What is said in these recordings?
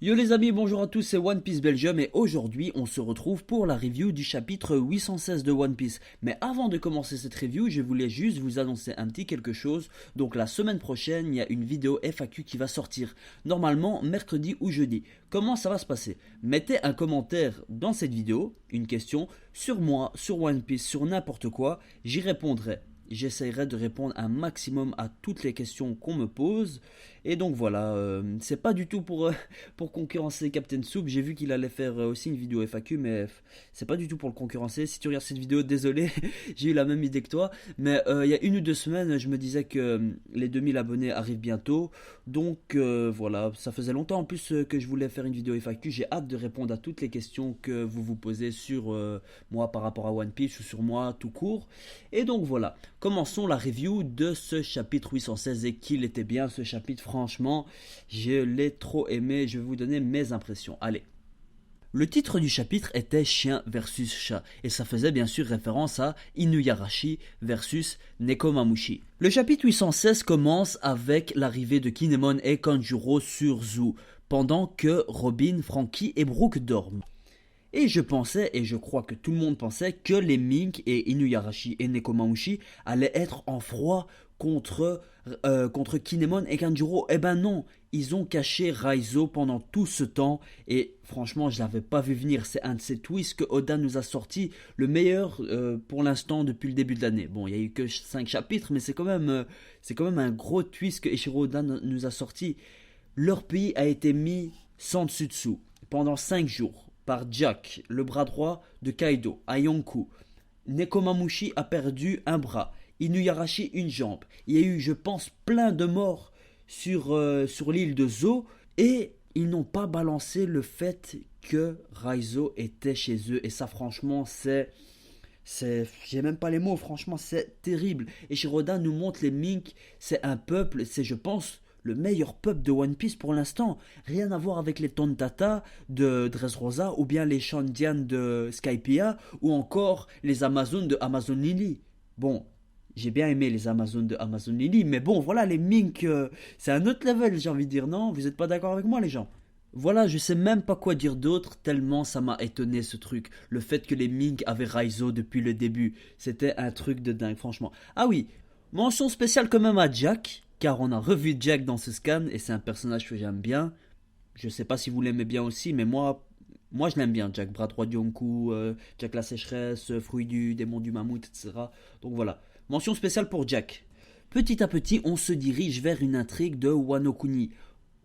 Yo les amis, bonjour à tous, c'est One Piece Belgium et aujourd'hui on se retrouve pour la review du chapitre 816 de One Piece. Mais avant de commencer cette review, je voulais juste vous annoncer un petit quelque chose. Donc la semaine prochaine, il y a une vidéo FAQ qui va sortir, normalement mercredi ou jeudi. Comment ça va se passer? Mettez un commentaire dans cette vidéo, une question, sur moi, sur One Piece, sur n'importe quoi, j'y répondrai. J'essaierai de répondre un maximum à toutes les questions qu'on me pose. Et donc voilà, c'est pas du tout pour concurrencer Captain Soup. J'ai vu qu'il allait faire aussi une vidéo FAQ, mais c'est pas du tout pour le concurrencer. Si tu regardes cette vidéo, désolé, j'ai eu la même idée que toi. Mais il y a 1 ou 2 semaines, je me disais que les 2000 abonnés arrivent bientôt. Donc voilà, ça faisait longtemps en plus que je voulais faire une vidéo FAQ. J'ai hâte de répondre à toutes les questions que vous vous posez sur moi par rapport à One Piece ou sur moi tout court. Et donc voilà, commençons la review de ce chapitre 816 et qu'il était bien ce chapitre, franchement, je l'ai trop aimé, je vais vous donner mes impressions. Allez. Le titre du chapitre était Chien versus chat et ça faisait bien sûr référence à Inuyarashi versus Nekomamushi. Le chapitre 816 commence avec l'arrivée de Kinemon et Kanjuro sur Zou pendant que Robin, Franky et Brook dorment. Et je pensais, et je crois que tout le monde pensait, que les Mink et Inuyarashi et Nekomamushi allaient être en froid contre Kinemon et Kanjuro. Eh ben non, ils ont caché Raizo pendant tout ce temps. Et franchement, je l'avais pas vu venir. C'est un de ces twists que Oda nous a sorti, le meilleur pour l'instant depuis le début de l'année. Bon, il y a eu que 5 chapitres, mais c'est quand même un gros twist que Eiichiro Oda nous a sorti. Leur pays a été mis sans dessus-dessous pendant 5 jours. Par Jack, le bras droit de Kaido, à Yonkou. Nekomamushi a perdu un bras, Inuyarashi une jambe. Il y a eu, je pense, plein de morts sur l'île de Zo et ils n'ont pas balancé le fait que Raizo était chez eux. Et ça, franchement, j'ai même pas les mots, franchement, c'est terrible. Et Shiroda nous montre les Mink, c'est un peuple, c'est, je pense, le meilleur peuple de One Piece pour l'instant. Rien à voir avec les Tontata de Dressrosa ou bien les Shandian de Skypiea ou encore les Amazones de Amazon Lily. Bon, j'ai bien aimé les Amazones de Amazon Lily, mais bon, voilà, les Mink, c'est un autre level, j'ai envie de dire, non? Vous n'êtes pas d'accord avec moi, les gens? Voilà, je sais même pas quoi dire d'autre, tellement ça m'a étonné ce truc. Le fait que les Mink avaient Raizo depuis le début, c'était un truc de dingue, franchement. Ah oui, mention spéciale quand même à Jack, car on a revu Jack dans ce scan et c'est un personnage que j'aime bien. Je sais pas si vous l'aimez bien aussi, mais moi je l'aime bien, Jack, bras droit de Yonkou, Jack la sécheresse, fruit du démon du mammouth, etc. Donc voilà, mention spéciale pour Jack. Petit à petit, on se dirige vers une intrigue de Wano Kuni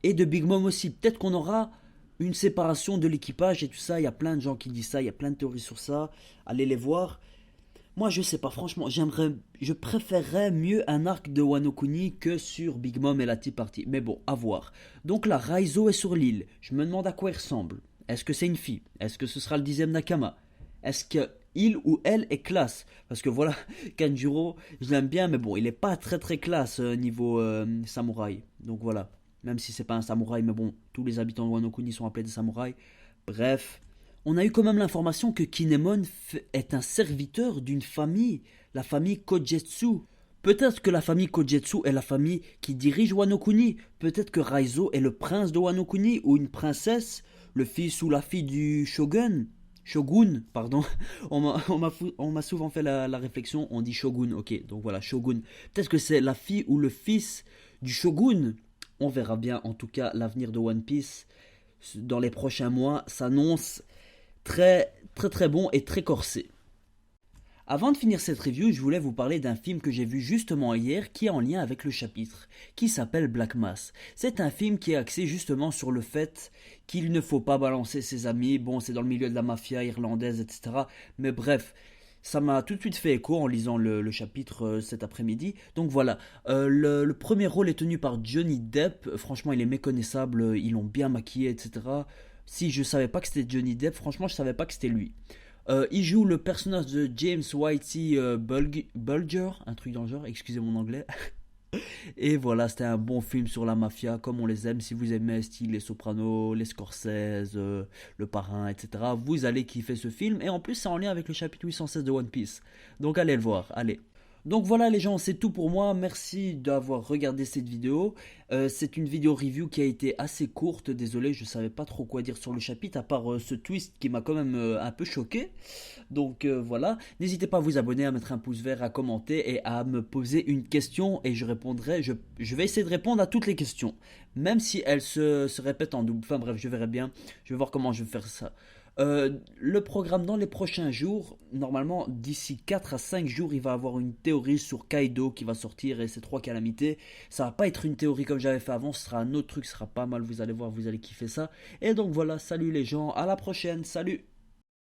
et de Big Mom aussi. Peut-être qu'on aura une séparation de l'équipage et tout ça. Il y a plein de gens qui disent ça, il y a plein de théories sur ça. Allez les voir. Moi, je sais pas, franchement, je préférerais mieux un arc de Wano Kuni que sur Big Mom et la Tea Party. Mais bon, à voir. Donc là, Raizo est sur l'île. Je me demande à quoi il ressemble. Est-ce que c'est une fille? Est-ce que ce sera le 10e Nakama? Est-ce que il ou elle est classe? Parce que voilà, Kanjuro, je l'aime bien, mais bon, il est pas très très classe niveau samouraï. Donc voilà. Même si c'est pas un samouraï, mais bon, tous les habitants de Wano Kuni sont appelés des samouraïs. Bref, on a eu quand même l'information que Kinemon est un serviteur d'une famille, la famille Kojetsu. Peut-être que la famille Kojetsu est la famille qui dirige Wano Kuni. Peut-être que Raizo est le prince de Wano Kuni ou une princesse, le fils ou la fille du shogun. Shogun, pardon. On m'a souvent fait la réflexion, on dit shogun, ok, donc voilà, shogun. Peut-être que c'est la fille ou le fils du shogun. On verra bien, en tout cas, l'avenir de One Piece dans les prochains mois s'annonce très très très bon et très corsé. Avant de finir cette review, je voulais vous parler d'un film que j'ai vu justement hier qui est en lien avec le chapitre, qui s'appelle Black Mass. C'est un film qui est axé justement sur le fait qu'il ne faut pas balancer ses amis, bon c'est dans le milieu de la mafia irlandaise, etc. Mais bref, ça m'a tout de suite fait écho en lisant le chapitre cet après-midi. Donc voilà, le premier rôle est tenu par Johnny Depp, franchement il est méconnaissable, ils l'ont bien maquillé, etc. Si je savais pas que c'était Johnny Depp, franchement je savais pas que c'était lui. Il joue le personnage de James Whitey Bulger, un truc dans le genre, excusez mon anglais. Et voilà, c'était un bon film sur la mafia, comme on les aime. Si vous aimez style les Sopranos, les Scorsese, le Parrain, etc., vous allez kiffer ce film. Et en plus, c'est en lien avec le chapitre 816 de One Piece. Donc allez le voir, allez. Donc voilà les gens, c'est tout pour moi. Merci d'avoir regardé cette vidéo. C'est une vidéo review qui a été assez courte. Désolé, je savais pas trop quoi dire sur le chapitre, à part ce twist qui m'a quand même un peu choqué. Donc voilà, n'hésitez pas à vous abonner, à mettre un pouce vert, à commenter et à me poser une question et je répondrai. Je vais essayer de répondre à toutes les questions, même si elles se répètent en double. Enfin bref, je verrai bien. Je vais voir comment je vais faire ça. Le programme dans les prochains jours, normalement d'ici 4 à 5 jours, il va avoir une théorie sur Kaido qui va sortir et ses trois calamités. Ça va pas être une théorie comme j'avais fait avant, ce sera un autre truc, ce sera pas mal, vous allez voir, vous allez kiffer ça. Et donc voilà, salut les gens, à la prochaine, salut!